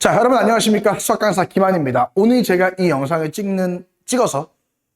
자, 여러분 안녕하십니까? 수학 강사 김한입니다. 오늘 제가 이 영상을 찍어서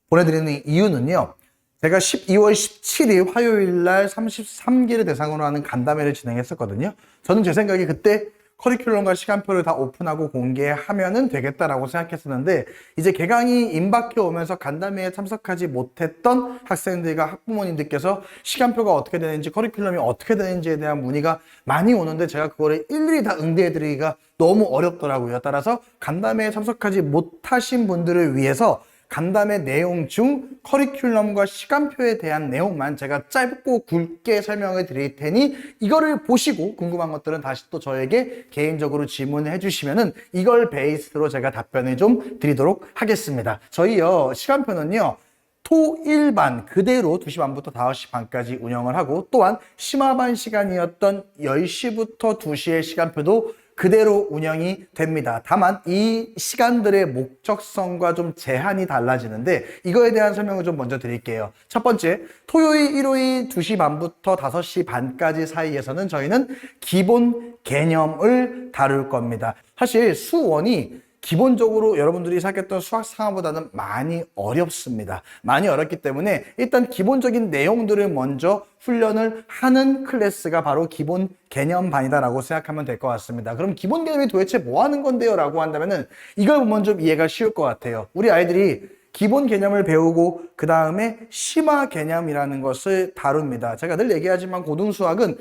보내드리는 이유는요. 제가 12월 17일 화요일 날 33기를 대상으로 하는 간담회를 진행했었거든요. 저는 제 생각에 그때 커리큘럼과 시간표를 다 오픈하고 공개하면은 되겠다라고 생각했었는데, 이제 개강이 임박해 오면서 간담회에 참석하지 못했던 학생들과 학부모님들께서 시간표가 어떻게 되는지, 커리큘럼이 어떻게 되는지에 대한 문의가 많이 오는데, 제가 그거를 일일이 다 응대해드리기가 너무 어렵더라고요. 따라서 간담회에 참석하지 못하신 분들을 위해서 간담회 내용 중 커리큘럼과 시간표에 대한 내용만 제가 짧고 굵게 설명을 드릴 테니, 이거를 보시고 궁금한 것들은 다시 또 저에게 개인적으로 질문을 해주시면은 이걸 베이스로 제가 답변을 좀 드리도록 하겠습니다. 저희요, 시간표는요, 토일반 그대로 2시 반부터 5시 반까지 운영을 하고, 또한 심화반 시간이었던 10시부터 2시의 시간표도 그대로 운영이 됩니다. 다만 이 시간들의 목적성과 좀 제한이 달라지는데, 이거에 대한 설명을 좀 먼저 드릴게요. 첫 번째, 토요일, 일요일 2시 반부터 5시 반까지 사이에서는 저희는 기본 개념을 다룰 겁니다. 사실 수원이 기본적으로 여러분들이 생각했던 수학 상황보다는 많이 어렵습니다. 많이 어렵기 때문에 일단 기본적인 내용들을 먼저 훈련을 하는 클래스가 바로 기본 개념반이다라고 생각하면 될 것 같습니다. 그럼 기본 개념이 도대체 뭐 하는 건데요? 라고 한다면은 이걸 보면 좀 이해가 쉬울 것 같아요. 우리 아이들이 기본 개념을 배우고 그 다음에 심화 개념이라는 것을 다룹니다. 제가 늘 얘기하지만 고등수학은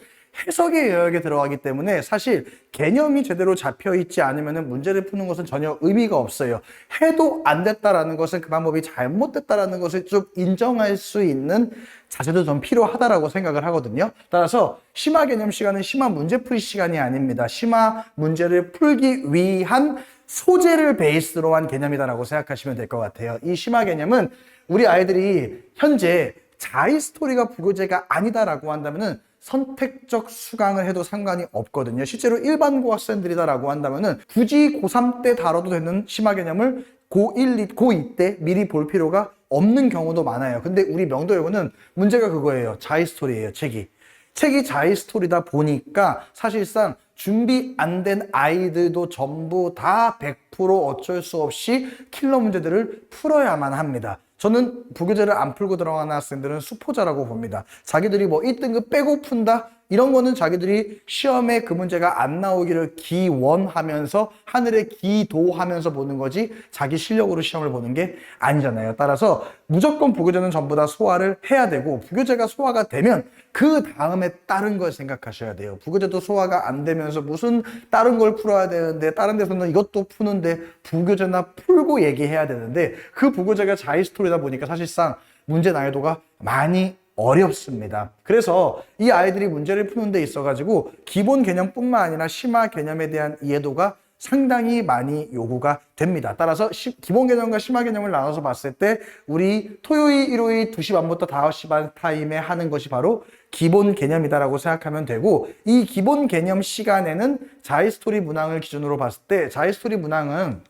해석의 영역에 들어가기 때문에 사실 개념이 제대로 잡혀있지 않으면 문제를 푸는 것은 전혀 의미가 없어요. 해도 안 됐다라는 것은 그 방법이 잘못됐다라는 것을 좀 인정할 수 있는 자세도 좀 필요하다라고 생각을 하거든요. 따라서 심화 개념 시간은 심화 문제풀이 시간이 아닙니다. 심화 문제를 풀기 위한 소재를 베이스로 한 개념이다라고 생각하시면 될 것 같아요. 이 심화 개념은 우리 아이들이 현재 자이스토리가 부교재가 아니다라고 한다면은 선택적 수강을 해도 상관이 없거든요. 실제로 일반고 학생들이다라고 한다면은 굳이 고3 때 다뤄도 되는 심화 개념을 고1, 고2 때 미리 볼 필요가 없는 경우도 많아요. 근데 우리 명도여고는 문제가 그거예요. 자이스토리예요, 책이 자이스토리다 보니까 사실상 준비 안 된 아이들도 전부 다 100% 어쩔 수 없이 킬러 문제들을 풀어야만 합니다. 저는 부교재를 안 풀고 들어가는 학생들은 수포자라고 봅니다. 자기들이 뭐 1등급 빼고 푼다? 이런 거는 자기들이 시험에 그 문제가 안 나오기를 기원하면서 하늘에 기도하면서 보는 거지 자기 실력으로 시험을 보는 게 아니잖아요. 따라서 무조건 부교재는 전부 다 소화를 해야 되고, 부교재가 소화가 되면 그 다음에 다른 걸 생각하셔야 돼요. 부교재도 소화가 안 되면서 무슨 다른 걸 풀어야 되는데, 다른 데서는 이것도 푸는데 부교재나 풀고 얘기해야 되는데, 그 부교재가 자이스토리다 보니까 사실상 문제 난이도가 많이 어렵습니다. 그래서 이 아이들이 문제를 푸는 데 있어가지고 기본 개념뿐만 아니라 심화 개념에 대한 이해도가 상당히 많이 요구가 됩니다. 따라서 기본 개념과 심화 개념을 나눠서 봤을 때 우리 토요일, 일요일 2시 반부터 5시 반 타임에 하는 것이 바로 기본 개념이다라고 생각하면 되고, 이 기본 개념 시간에는 자이스토리 문항을 기준으로 봤을 때 자이스토리 문항은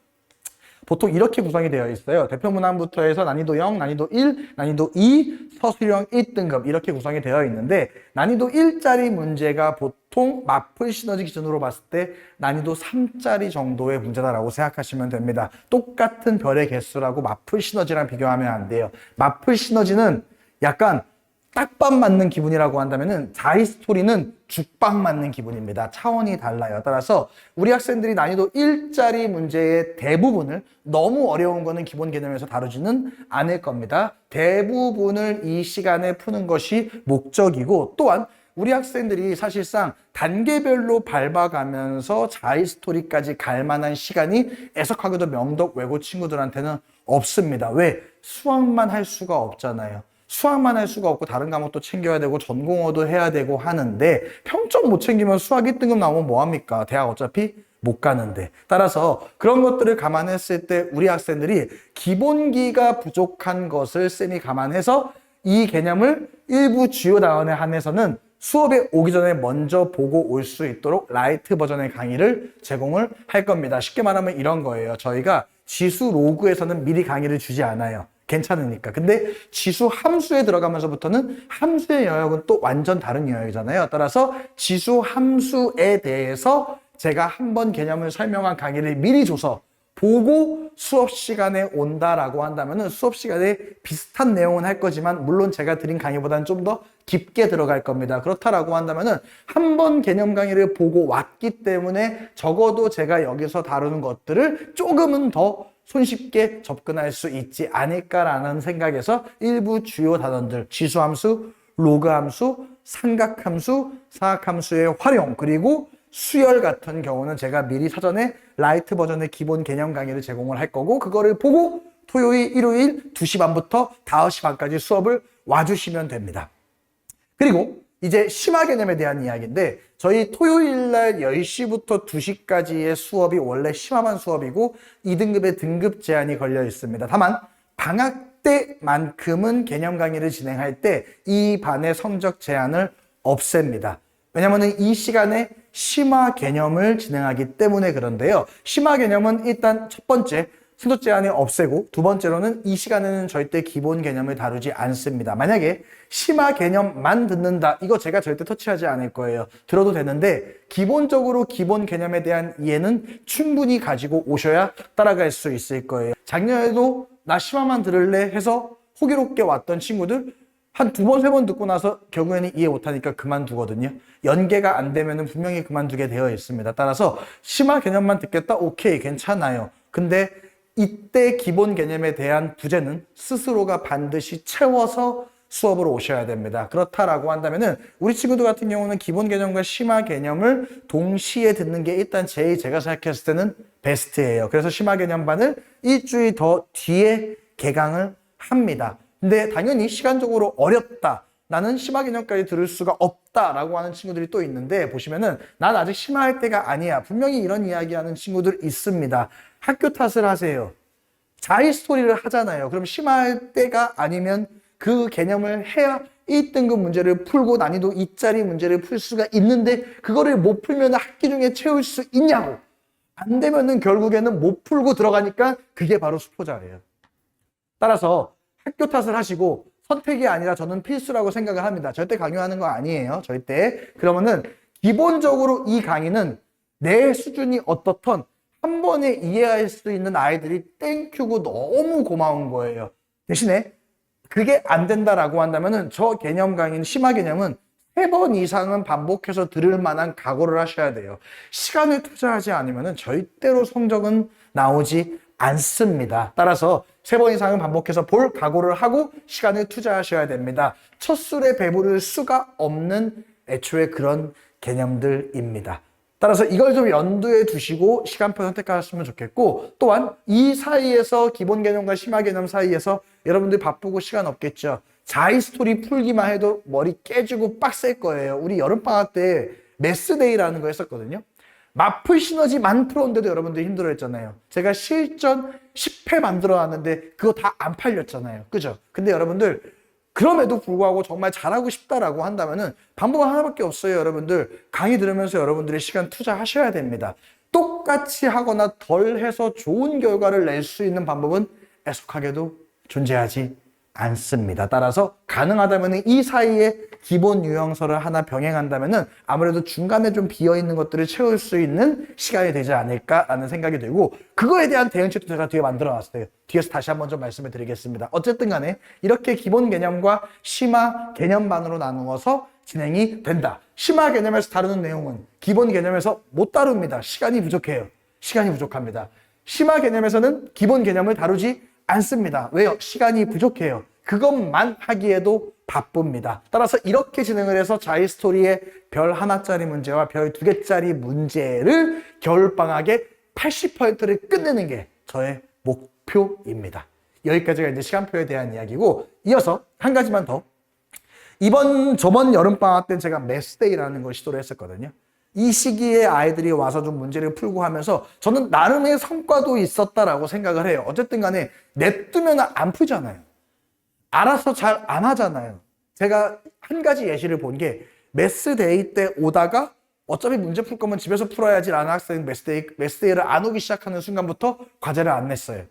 보통 이렇게 구성이 되어 있어요. 대표 문항부터 해서 난이도 0, 난이도 1, 난이도 2, 서술형 1등급 이렇게 구성이 되어 있는데, 난이도 1짜리 문제가 보통 마플 시너지 기준으로 봤을 때 난이도 3짜리 정도의 문제다라고 생각하시면 됩니다. 똑같은 별의 개수라고 마플 시너지랑 비교하면 안 돼요. 마플 시너지는 약간 딱밥 맞는 기분이라고 한다면은 자이스토리는 죽밥 맞는 기분입니다. 차원이 달라요. 따라서 우리 학생들이 난이도 1짜리 문제의 대부분을, 너무 어려운 거는 기본 개념에서 다루지는 않을 겁니다. 대부분을 이 시간에 푸는 것이 목적이고, 또한 우리 학생들이 사실상 단계별로 밟아가면서 자이스토리까지 갈 만한 시간이 애석하게도 명덕 외고 친구들한테는 없습니다. 왜? 수학만 할 수가 없잖아요. 수학만 할 수가 없고 다른 과목도 챙겨야 되고 전공어도 해야 되고 하는데, 평점 못 챙기면 수학 1등급 나오면 뭐합니까? 대학 어차피 못 가는데. 따라서 그런 것들을 감안했을 때 우리 학생들이 기본기가 부족한 것을 쌤이 감안해서 이 개념을 일부 주요 단원에 한해서는 수업에 오기 전에 먼저 보고 올 수 있도록 라이트 버전의 강의를 제공을 할 겁니다. 쉽게 말하면 이런 거예요. 저희가 지수 로그에서는 미리 강의를 주지 않아요. 괜찮으니까. 근데 지수 함수에 들어가면서부터는 함수의 영역은 또 완전 다른 영역이잖아요. 따라서 지수 함수에 대해서 제가 한 번 개념을 설명한 강의를 미리 줘서 보고 수업 시간에 온다라고 한다면은 수업 시간에 비슷한 내용은 할 거지만 물론 제가 드린 강의보다는 좀 더 깊게 들어갈 겁니다. 그렇다라고 한다면은 한 번 개념 강의를 보고 왔기 때문에 적어도 제가 여기서 다루는 것들을 조금은 더 손쉽게 접근할 수 있지 않을까라는 생각에서 일부 주요 단원들, 지수함수, 로그함수, 삼각함수, 사각함수의 활용, 그리고 수열 같은 경우는 제가 미리 사전에 라이트 버전의 기본 개념 강의를 제공을 할 거고 그거를 보고 토요일, 일요일 2시 반부터 5시 반까지 수업을 와주시면 됩니다. 그리고 이제 심화 개념에 대한 이야기인데 저희 토요일 날 10시부터 2시까지의 수업이 원래 심화만 수업이고 2등급의 등급 제한이 걸려 있습니다. 다만 방학 때만큼은 개념 강의를 진행할 때 이 반의 성적 제한을 없앱니다. 왜냐하면 이 시간에 심화 개념을 진행하기 때문에 그런데요. 심화 개념은 일단 첫 번째 성적 제한이 없애고 두 번째로는 이 시간에는 절대 기본 개념을 다루지 않습니다. 만약에 심화 개념만 듣는다, 이거 제가 절대 터치하지 않을 거예요. 들어도 되는데 기본적으로 기본 개념에 대한 이해는 충분히 가지고 오셔야 따라갈 수 있을 거예요. 작년에도 나 심화만 들을래 해서 호기롭게 왔던 친구들 한 2번, 3번 듣고 나서 결국에는 이해 못하니까 그만두거든요. 연계가 안 되면 분명히 그만두게 되어 있습니다. 따라서 심화 개념만 듣겠다? 오케이, 괜찮아요. 근데 이때 기본 개념에 대한 부재는 스스로가 반드시 채워서 수업으로 오셔야 됩니다. 그렇다라고 한다면은 우리 친구들 같은 경우는 기본 개념과 심화 개념을 동시에 듣는 게 일단 제가 생각했을 때는 베스트예요. 그래서 심화 개념반을 일주일 더 뒤에 개강을 합니다. 근데 당연히 시간적으로 어렵다, 나는 심화 개념까지 들을 수가 없다라고 하는 친구들이 또 있는데 보시면은 난 아직 심화할 때가 아니야, 분명히 이런 이야기하는 친구들 있습니다. 학교 탓을 하세요. 자이 스토리를 하잖아요. 그럼 심화할 때가 아니면 그 개념을 해야 1등급 문제를 풀고 난이도 2짜리 문제를 풀 수가 있는데 그거를 못 풀면 학기 중에 채울 수 있냐고. 안 되면은 결국에는 못 풀고 들어가니까 그게 바로 수포자예요. 따라서 학교 탓을 하시고 선택이 아니라 저는 필수라고 생각을 합니다. 절대 강요하는 거 아니에요. 절대. 그러면은 기본적으로 이 강의는 내 수준이 어떻든 한 번에 이해할 수 있는 아이들이 땡큐고 너무 고마운 거예요. 대신에 그게 안 된다라고 한다면은 저 개념 강의는 심화 개념은 3번 이상은 반복해서 들을 만한 각오를 하셔야 돼요. 시간을 투자하지 않으면은 절대로 성적은 나오지 않습니다. 따라서 3번 이상은 반복해서 볼 각오를 하고 시간을 투자하셔야 됩니다. 첫 술에 배부를 수가 없는 애초에 그런 개념들입니다. 따라서 이걸 좀 염두에 두시고 시간표 선택하셨으면 좋겠고, 또한 이 사이에서 기본 개념과 심화 개념 사이에서 여러분들 바쁘고 시간 없겠죠. 자이 스토리 풀기만 해도 머리 깨지고 빡셀 거예요. 우리 여름방학 때 매스데이라는 거 했었거든요. 마플 시너지만 풀었는데도 여러분들 힘들어했잖아요. 제가 실전 10회 만들어놨는데 그거 다 안 팔렸잖아요. 그죠? 근데 여러분들 그럼에도 불구하고 정말 잘하고 싶다라고 한다면은 방법은 하나밖에 없어요. 여러분들 강의 들으면서 여러분들의 시간 투자하셔야 됩니다. 똑같이 하거나 덜 해서 좋은 결과를 낼 수 있는 방법은 애석하게도 존재하지 않습니다. 따라서 가능하다면 이 사이에 기본 유형서를 하나 병행한다면 아무래도 중간에 좀 비어있는 것들을 채울 수 있는 시간이 되지 않을까라는 생각이 들고, 그거에 대한 대응책도 제가 뒤에 만들어 놨어요. 뒤에서 다시 한번 좀 말씀을 드리겠습니다. 어쨌든 간에 이렇게 기본 개념과 심화 개념반으로 나누어서 진행이 된다. 심화 개념에서 다루는 내용은 기본 개념에서 못 다룹니다. 시간이 부족해요. 시간이 부족합니다. 심화 개념에서는 기본 개념을 다루지 않습니다. 왜요? 시간이 부족해요. 그것만 하기에도 바쁩니다. 따라서 이렇게 진행을 해서 자이 스토리의 별 하나짜리 문제와 별 2개짜리 문제를 겨울방학에 80%를 끝내는 게 저의 목표입니다. 여기까지가 이제 시간표에 대한 이야기고, 이어서 한 가지만 더. 저번 여름방학 때는 제가 매스데이라는 걸 시도를 했었거든요. 이 시기에 아이들이 와서 좀 문제를 풀고 하면서 저는 나름의 성과도 있었다라고 생각을 해요. 어쨌든 간에 냅두면 안 풀잖아요. 알아서 잘 안 하잖아요. 제가 한 가지 예시를 본 게, 매스데이 때 오다가 어차피 문제 풀 거면 집에서 풀어야지 라는 학생이 매스데이를 안 오기 시작하는 순간부터 과제를 안 냈어요.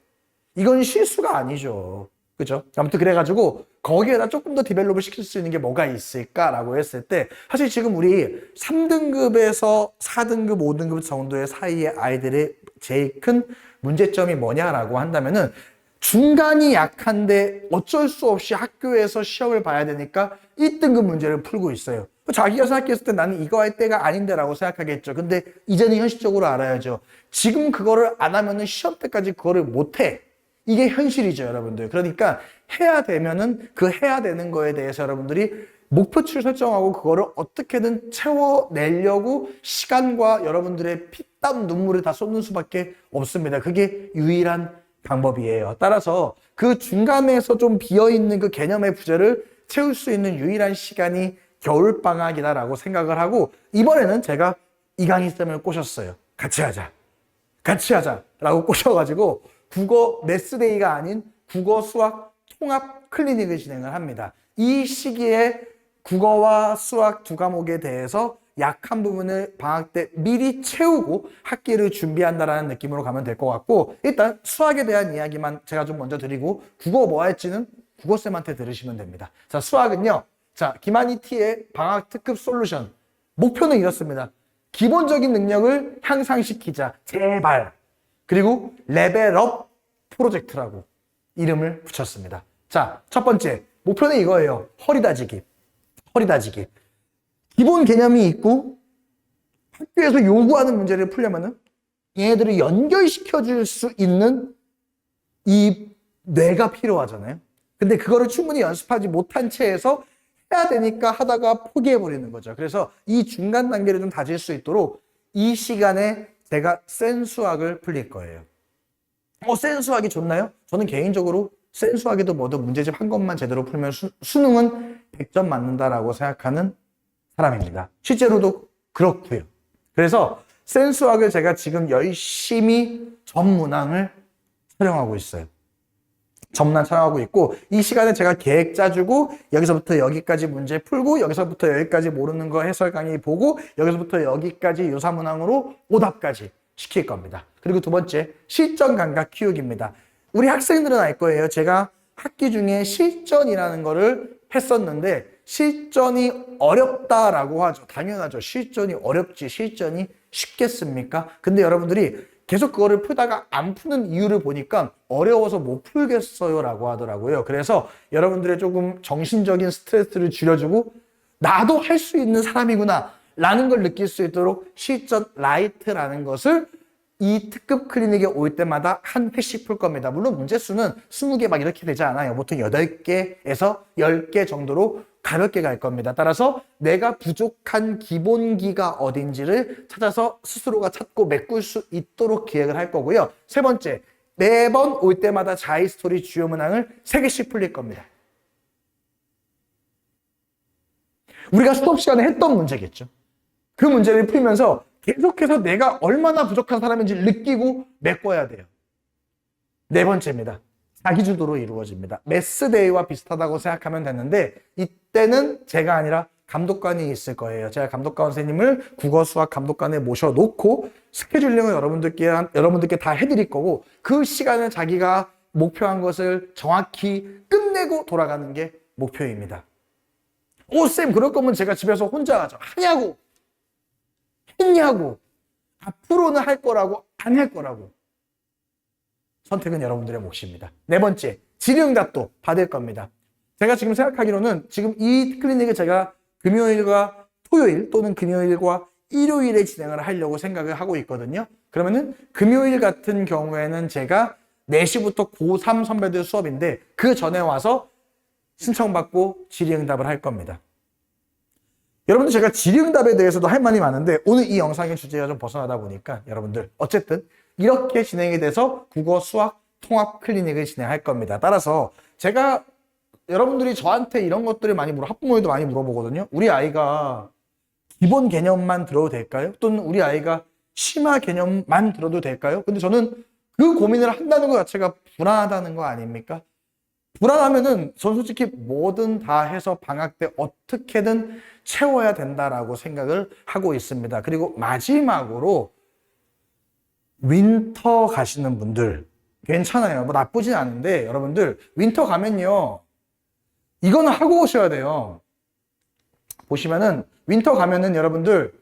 이건 실수가 아니죠. 그죠? 아무튼 그래가지고 거기에다 조금 더 디벨롭을 시킬 수 있는 게 뭐가 있을까라고 했을 때 사실 지금 우리 3등급에서 4등급, 5등급 정도의 사이의 아이들의 제일 큰 문제점이 뭐냐라고 한다면은 중간이 약한데 어쩔 수 없이 학교에서 시험을 봐야 되니까 1등급 문제를 풀고 있어요. 자기가 생각했을 때 나는 이거 할 때가 아닌데 라고 생각하겠죠. 근데 이제는 현실적으로 알아야죠. 지금 그거를 안 하면은 시험 때까지 그거를 못 해. 이게 현실이죠, 여러분들. 그러니까 해야 되면은 그 해야 되는 거에 대해서 여러분들이 목표치를 설정하고 그거를 어떻게든 채워내려고 시간과 여러분들의 피땀 눈물을 다 쏟는 수밖에 없습니다. 그게 유일한 방법이에요. 따라서 그 중간에서 좀 비어있는 그 개념의 부재를 채울 수 있는 유일한 시간이 겨울방학이다라고 생각을 하고 이번에는 제가 이강희쌤을 꼬셨어요. 같이 하자 라고 꼬셔가지고 국어 매스데이가 아닌 국어 수학 통합 클리닉을 진행을 합니다. 이 시기에 국어와 수학 두 과목에 대해서 약한 부분을 방학 때 미리 채우고 학기를 준비한다라는 느낌으로 가면 될 것 같고 일단 수학에 대한 이야기만 제가 좀 먼저 드리고 국어 뭐 할지는 국어쌤한테 들으시면 됩니다. 자, 수학은요. 자, 김한희 T의 방학 특급 솔루션. 목표는 이렇습니다. 기본적인 능력을 향상시키자. 제발. 그리고 레벨업 프로젝트라고 이름을 붙였습니다. 자, 첫 번째. 목표는 이거예요. 허리 다지기. 기본 개념이 있고 학교에서 요구하는 문제를 풀려면은 얘네들을 연결시켜 줄 수 있는 이 뇌가 필요하잖아요. 근데 그거를 충분히 연습하지 못한 채에서 해야 되니까 하다가 포기해버리는 거죠. 그래서 이 중간 단계를 좀 다질 수 있도록 이 시간에 제가 센 수학을 풀릴 거예요. 센 수학이 좋나요? 저는 개인적으로 센 수학에도 뭐든 문제집 한 것만 제대로 풀면 수능은 100점 맞는다라고 생각하는 사람입니다. 실제로도 그렇고요. 그래서 센 수학을 제가 지금 열심히 전문항을 촬영하고 있어요. 전문항 촬영하고 있고 이 시간에 제가 계획 짜주고 여기서부터 여기까지 문제 풀고 여기서부터 여기까지 모르는 거 해설 강의 보고 여기서부터 여기까지 유사문항으로 오답까지 시킬 겁니다. 그리고 두 번째, 실전 감각 키우기입니다. 우리 학생들은 알 거예요. 제가 학기 중에 실전이라는 거를 했었는데 실전이 어렵다라고 하죠. 당연하죠. 실전이 어렵지 실전이 쉽겠습니까? 근데 여러분들이 계속 그거를 풀다가 안 푸는 이유를 보니까 어려워서 못 풀겠어요 라고 하더라고요. 그래서 여러분들의 조금 정신적인 스트레스를 줄여주고 나도 할 수 있는 사람이구나 라는 걸 느낄 수 있도록 실전 라이트라는 것을 이 특급 클리닉에 올 때마다 한 회씩 풀 겁니다. 물론 문제 수는 20개 막 이렇게 되지 않아요. 보통 8개에서 10개 정도로 가볍게 갈 겁니다. 따라서 내가 부족한 기본기가 어딘지를 찾아서 스스로가 찾고 메꿀 수 있도록 기획을 할 거고요. 세 번째, 매번 올 때마다 자이스토리 주요 문항을 3개씩 풀릴 겁니다. 우리가 수업 시간에 했던 문제겠죠. 그 문제를 풀면서 계속해서 내가 얼마나 부족한 사람인지 느끼고 메꿔야 돼요. 네 번째입니다. 자기주도로 이루어집니다. 매스데이와 비슷하다고 생각하면 되는데 이때는 제가 아니라 감독관이 있을 거예요. 제가 감독관 선생님을 국어 수학 감독관에 모셔놓고 스케줄링을 여러분들께 다 해드릴 거고 그 시간을 자기가 목표한 것을 정확히 끝내고 돌아가는 게 목표입니다. 쌤 그럴 거면 제가 집에서 혼자 하죠. 했냐고 앞으로는 할 거라고 안 할 거라고 선택은 여러분들의 몫입니다. 네 번째, 질의응답도 받을 겁니다. 제가 지금 생각하기로는 지금 이 클리닉을 제가 금요일과 토요일 또는 금요일과 일요일에 진행을 하려고 생각을 하고 있거든요. 그러면은 금요일 같은 경우에는 제가 4시부터 고3 선배들 수업인데 그 전에 와서 신청받고 질의응답을 할 겁니다. 여러분들 제가 질의응답에 대해서도 할 말이 많은데 오늘 이 영상의 주제가 좀 벗어나다 보니까 여러분들 어쨌든 이렇게 진행이 돼서 국어 수학 통합 클리닉을 진행할 겁니다. 따라서 제가 여러분들이 저한테 이런 것들을 많이 학부모님도 많이 물어보거든요. 우리 아이가 기본 개념만 들어도 될까요? 또는 우리 아이가 심화 개념만 들어도 될까요? 근데 저는 그 고민을 한다는 것 자체가 불안하다는 거 아닙니까? 불안하면은 전 솔직히 뭐든 다 해서 방학 때 어떻게든 채워야 된다라고 생각을 하고 있습니다. 그리고 마지막으로 윈터 가시는 분들 괜찮아요. 뭐 나쁘진 않은데 여러분들 윈터 가면요. 이거는 하고 오셔야 돼요. 보시면은 윈터 가면은 여러분들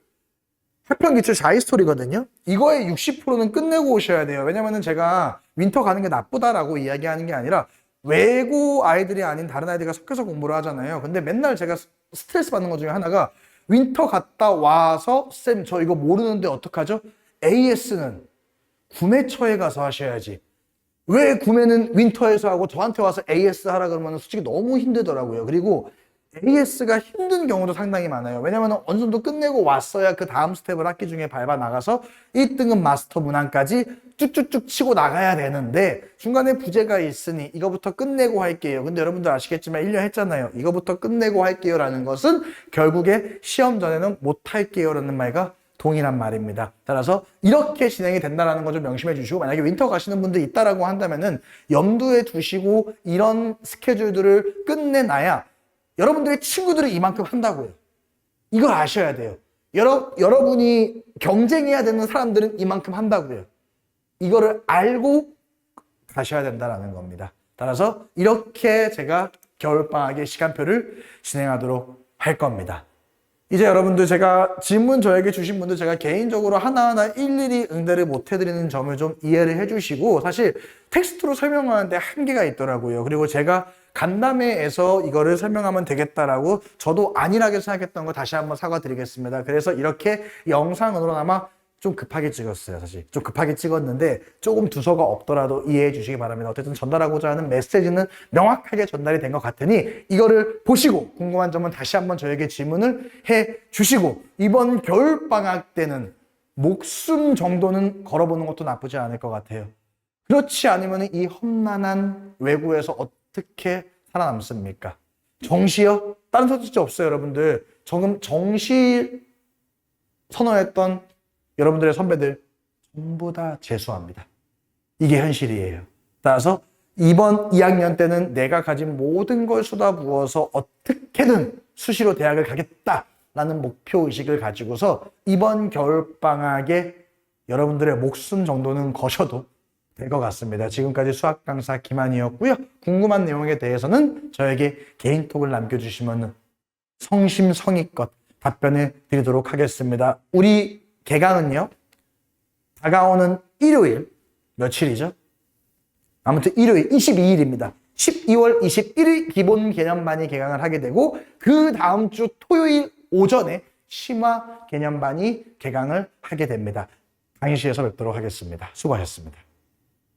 학평기출 자이스토리거든요. 이거의 60%는 끝내고 오셔야 돼요. 왜냐면은 제가 윈터 가는 게 나쁘다라고 이야기하는 게 아니라 외고 아이들이 아닌 다른 아이들과 섞여서 공부를 하잖아요. 근데 맨날 제가 스트레스 받는 것 중에 하나가 윈터 갔다 와서 쌤 저 이거 모르는데 어떡하죠? AS는 구매처에 가서 하셔야지. 왜 구매는 윈터에서 하고 저한테 와서 AS 하라 그러면 솔직히 너무 힘들더라고요. 그리고 AS가 힘든 경우도 상당히 많아요. 왜냐면 어느 정도 끝내고 왔어야 그 다음 스텝을 학기 중에 밟아 나가서 1등급 마스터 문항까지 쭉쭉쭉 치고 나가야 되는데 중간에 부재가 있으니 이거부터 끝내고 할게요. 근데 여러분들 아시겠지만 1년 했잖아요. 이거부터 끝내고 할게요 라는 것은 결국에 시험 전에는 못 할게요 라는 말과 동일한 말입니다. 따라서 이렇게 진행이 된다는 거 좀 명심해 주시고, 만약에 윈터 가시는 분들 있다라고 한다면은 염두에 두시고 이런 스케줄들을 끝내놔야 여러분들의 친구들이 이만큼 한다고요. 이걸 아셔야 돼요. 여러분이 경쟁해야 되는 사람들은 이만큼 한다고요. 이거를 알고 가셔야 된다는 겁니다. 따라서 이렇게 제가 겨울방학의 시간표를 진행하도록 할 겁니다. 이제 여러분들 제가 질문 저에게 주신 분들 제가 개인적으로 하나하나 일일이 응대를 못 해드리는 점을 좀 이해를 해주시고, 사실 텍스트로 설명하는데 한계가 있더라고요. 그리고 제가 간담회에서 이거를 설명하면 되겠다라고 저도 안일하게 생각했던 거 다시 한번 사과드리겠습니다. 그래서 이렇게 영상으로나마 좀 급하게 찍었어요. 사실 좀 급하게 찍었는데 조금 두서가 없더라도 이해해 주시기 바랍니다. 어쨌든 전달하고자 하는 메시지는 명확하게 전달이 된 것 같으니 이거를 보시고 궁금한 점은 다시 한번 저에게 질문을 해 주시고, 이번 겨울방학 때는 목숨 정도는 걸어보는 것도 나쁘지 않을 것 같아요. 그렇지 않으면 이 험난한 외국에서 어떻게 살아남습니까? 정시요? 다른 선택지 없어요, 여러분들. 조금 정시 선호했던 여러분들의 선배들 전부 다 재수합니다. 이게 현실이에요. 따라서 이번 2학년 때는 내가 가진 모든 걸 쏟아부어서 어떻게든 수시로 대학을 가겠다라는 목표의식을 가지고서 이번 겨울방학에 여러분들의 목숨 정도는 거셔도 될 것 같습니다. 지금까지 수학 강사 김한이었고요. 궁금한 내용에 대해서는 저에게 개인톡을 남겨주시면 성심성의껏 답변을 드리도록 하겠습니다. 우리 개강은요, 다가오는 일요일, 며칠이죠? 아무튼 일요일 22일입니다. 12월 21일 기본 개념반이 개강을 하게 되고, 그 다음 주 토요일 오전에 심화 개념반이 개강을 하게 됩니다. 강의실에서 뵙도록 하겠습니다. 수고하셨습니다.